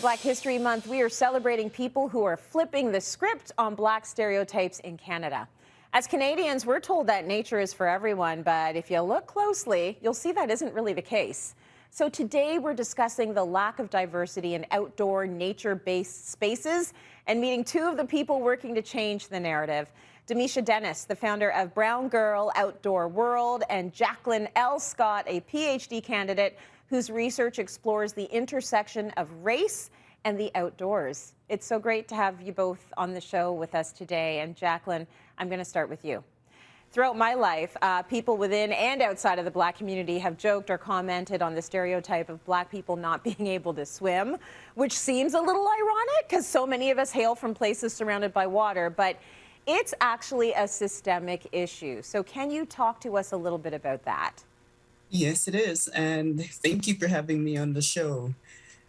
Black History Month, we are celebrating people who are flipping the script on Black stereotypes in Canada. As Canadians, we're told that nature is for everyone, but if you look closely, you'll see that isn't really the case. So today we're discussing the lack of diversity in outdoor nature-based spaces and meeting two of the people working to change the narrative. Demiesha, the founder of Brown Girl Outdoor World, and Jacqueline L. Scott, a PhD candidate whose research explores the intersection of race and the outdoors. It's so great to have you both on the show with us today. And Jacqueline, I'm going to start with you. Throughout my life, people within and outside of the Black community have joked or commented on the stereotype of Black people not being able to swim, which seems a little ironic because so many of us hail from places surrounded by water, but it's actually a systemic issue. So can you talk to us a little bit about that? Yes, it is. And thank you for having me on the show.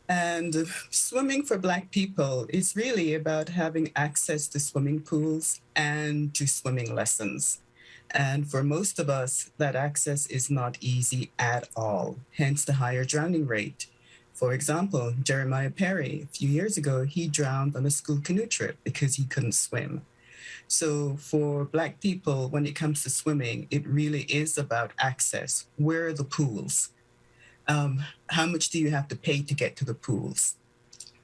And swimming for Black people is really about having access to swimming pools and to swimming lessons. And for most of us, that access is not easy at all, hence the higher drowning rate. For example, Jeremiah Perry, a few years ago, he drowned on a school canoe trip because he couldn't swim. So for Black people, when it comes to swimming, it really is about access. Where are the pools? How much do you have to pay to get to the pools?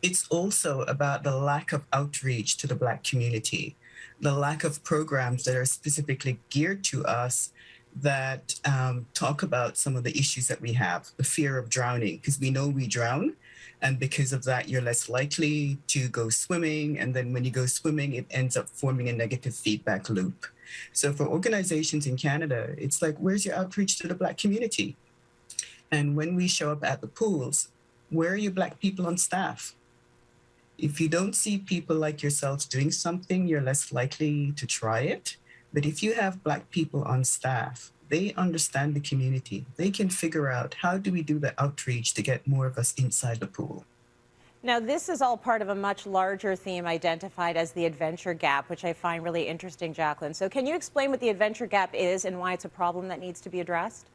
It's also about the lack of outreach to the Black community, the lack of programs that are specifically geared to us that talk about some of the issues that we have, the fear of drowning, because we know we drown. And because of that, you're less likely to go swimming. And then when you go swimming, it ends up forming a negative feedback loop. So for organizations in Canada, it's like, where's your outreach to the Black community? And when we show up at the pools, where are your Black people on staff? If you don't see people like yourselves doing something, you're less likely to try it. But if you have Black people on staff, they understand the community. They can figure out, how do we do the outreach to get more of us inside the pool? Now, this is all part of a much larger theme identified as the adventure gap, which I find really interesting, Jacqueline. So can you explain what the adventure gap is and why it's a problem that needs to be addressed?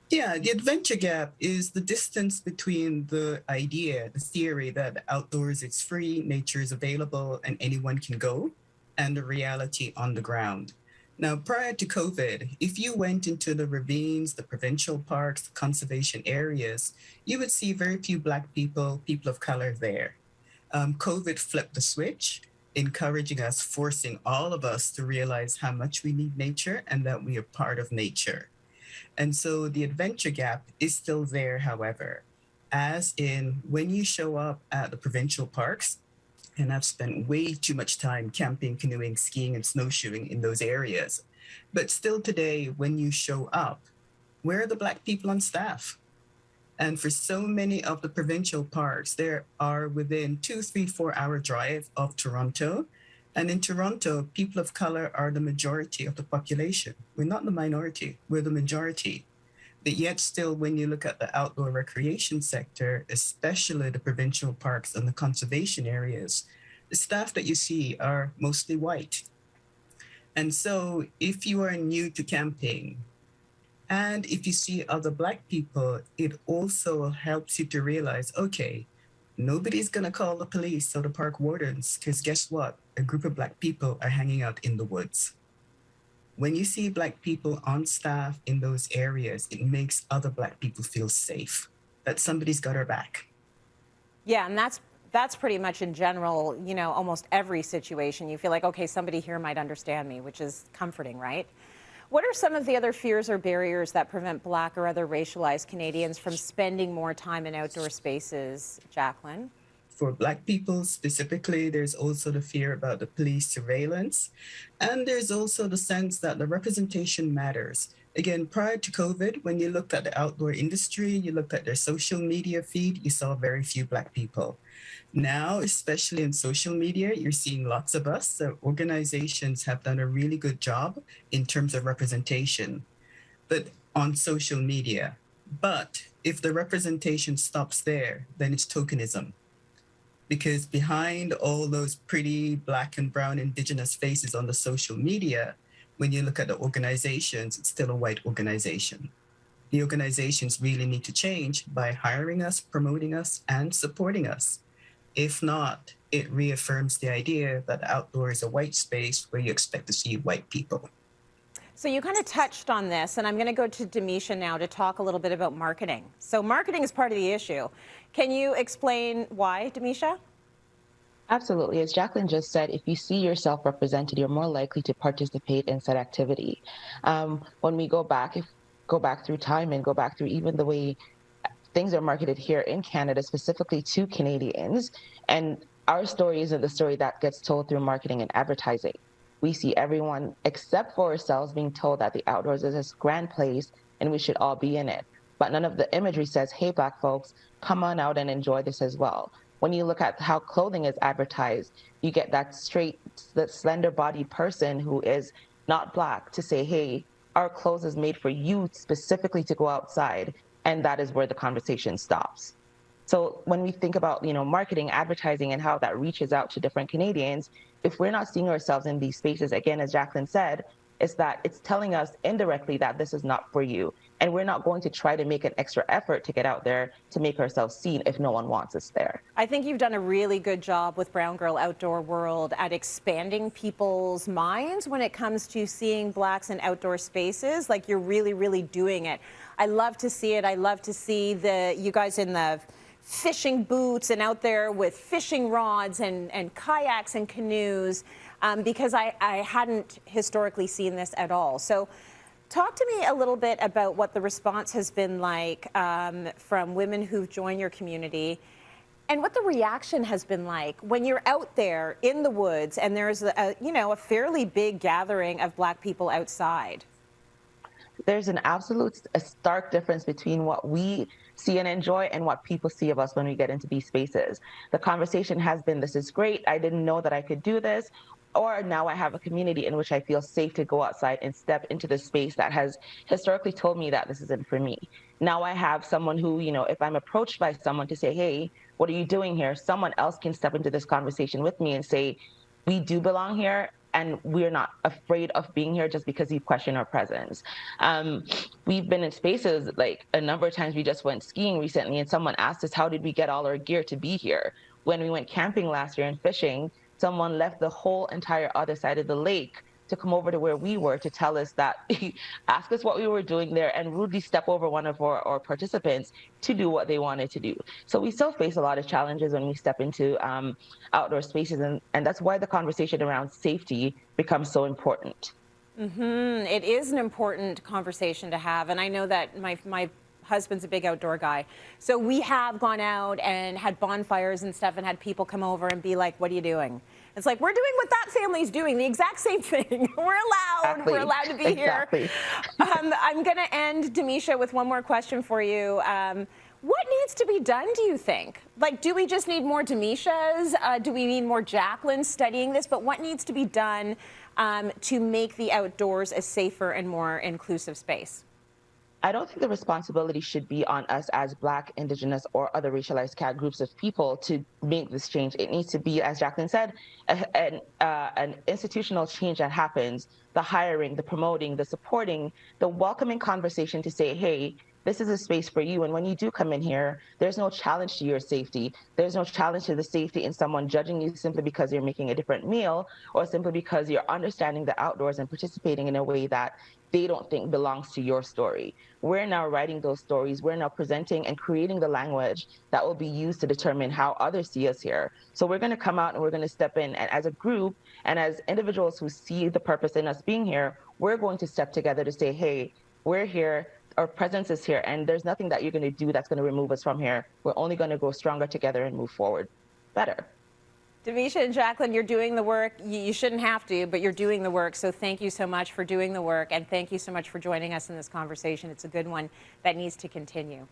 Yeah, the adventure gap is the distance between the idea, the theory that outdoors it's free, nature is available, and anyone can go, and the reality on the ground. Now, prior to COVID, if you went into the ravines, the provincial parks, the conservation areas, you would see very few Black people, people of color there. COVID flipped the switch, encouraging us, forcing all of us to realize how much we need nature and that we are part of nature. And so the adventure gap is still there, however, as in when you show up at the provincial parks, and I've spent way too much time camping, canoeing, skiing, and snowshoeing in those areas. But still today, when you show up, where are the Black people on staff? And for so many of the provincial parks, there are within 2, 3, 4 hour drive of Toronto. And in Toronto, people of color are the majority of the population. We're not the minority, we're the majority. But yet still, when you look at the outdoor recreation sector, especially the provincial parks and the conservation areas, the staff that you see are mostly white. And so if you are new to camping, and if you see other Black people, it also helps you to realize, okay, nobody's gonna call the police or the park wardens, because guess what? A group of Black people are hanging out in the woods. When you see Black people on staff in those areas, it makes other Black people feel safe, that somebody's got our back. Yeah, and that's pretty much in general, you know, almost every situation. You feel like, okay, somebody here might understand me, which is comforting, right? What are some of the other fears or barriers that prevent Black or other racialized Canadians from spending more time in outdoor spaces, Jacqueline? For Black people specifically, there's also the fear about the police surveillance. And there's also the sense that the representation matters. Again, prior to COVID, when you looked at the outdoor industry, you looked at their social media feed, you saw very few Black people. Now, especially in social media, you're seeing lots of us. So organizations have done a really good job in terms of representation, but on social media. But if the representation stops there, then it's tokenism. Because behind all those pretty Black and brown Indigenous faces on the social media, when you look at the organizations, it's still a white organization. The organizations really need to change by hiring us, promoting us, and supporting us. If not, it reaffirms the idea that outdoor is a white space where you expect to see white people. So you kind of touched on this, and I'm going to go to Demiesha now to talk a little bit about marketing. So marketing is part of the issue. Can you explain why, Demiesha? Absolutely. As Jacqueline just said, if you see yourself represented, you're more likely to participate in said activity. When we go back, if go back through time and go back through even the way things are marketed here in Canada, specifically to Canadians, and our story isn't the story that gets told through marketing and advertising. We see everyone except for ourselves being told that the outdoors is this grand place and we should all be in it. But none of the imagery says, hey, Black folks, come on out and enjoy this as well. When you look at how clothing is advertised, you get that straight, that slender bodied person who is not Black to say, hey, our clothes is made for you specifically to go outside. And that is where the conversation stops. So when we think about, marketing, advertising, and how that reaches out to different Canadians, if we're not seeing ourselves in these spaces, again, as Jacqueline said, is that it's telling us indirectly that this is not for you. And we're not going to try to make an extra effort to get out there to make ourselves seen if no one wants us there. I think you've done a really good job with Brown Girl Outdoor World at expanding people's minds when it comes to seeing Blacks in outdoor spaces. Like, you're really, really doing it. I love to see it. I love to see you guys in the fishing boots and out there with fishing rods and kayaks and canoes, because I hadn't historically seen this at all. So talk to me a little bit about what the response has been like from women who've joined your community, and what the reaction has been like when you're out there in the woods and there's a fairly big gathering of Black people outside. There's a stark difference between what we see and enjoy and what people see of us when we get into these spaces. The conversation has been, this is great, I didn't know that I could do this, or now I have a community in which I feel safe to go outside and step into the space that has historically told me that this isn't for me. Now I have someone who, if I'm approached by someone to say, hey, what are you doing here? Someone else can step into this conversation with me and say, we do belong here, and we're not afraid of being here just because you question our presence. We've been in spaces, like a number of times. We just went skiing recently and someone asked us, how did we get all our gear to be here? When we went camping last year and fishing, someone left the whole entire other side of the lake to come over to where we were to tell us that, ask us what we were doing there, and rudely step over one of our participants to do what they wanted to do. So we still face a lot of challenges when we step into outdoor spaces, and that's why the conversation around safety becomes so important. It is an important conversation to have, and I know that my husband's a big outdoor guy, so we have gone out and had bonfires and stuff and had people come over and be like, what are you doing? It's like, we're doing what that family's doing, the exact same thing. We're allowed. Exactly. We're allowed to be Exactly. here. I'm going to end, Demiesha, with one more question for you. What needs to be done, do you think? Like, do we just need more Demieshas? Do we need more Jacqueline studying this? But what needs to be done to make the outdoors a safer and more inclusive space? I don't think the responsibility should be on us as Black, Indigenous, or other racialized groups of people to make this change. It needs to be, as Jacqueline said, an institutional change that happens, the hiring, the promoting, the supporting, the welcoming conversation to say, hey, this is a space for you. And when you do come in here, there's no challenge to your safety. There's no challenge to the safety in someone judging you simply because you're making a different meal, or simply because you're understanding the outdoors and participating in a way that they don't think belongs to your story. We're now writing those stories. We're now presenting and creating the language that will be used to determine how others see us here. So we're going to come out and we're going to step in, and as a group and as individuals who see the purpose in us being here, we're going to step together to say, hey, we're here. Our presence is here, and there's nothing that you're going to do that's going to remove us from here. We're only going to grow stronger together and move forward better. Demiesha and Jacqueline, you're doing the work. You shouldn't have to, but you're doing the work. So thank you so much for doing the work, and thank you so much for joining us in this conversation. It's a good one that needs to continue.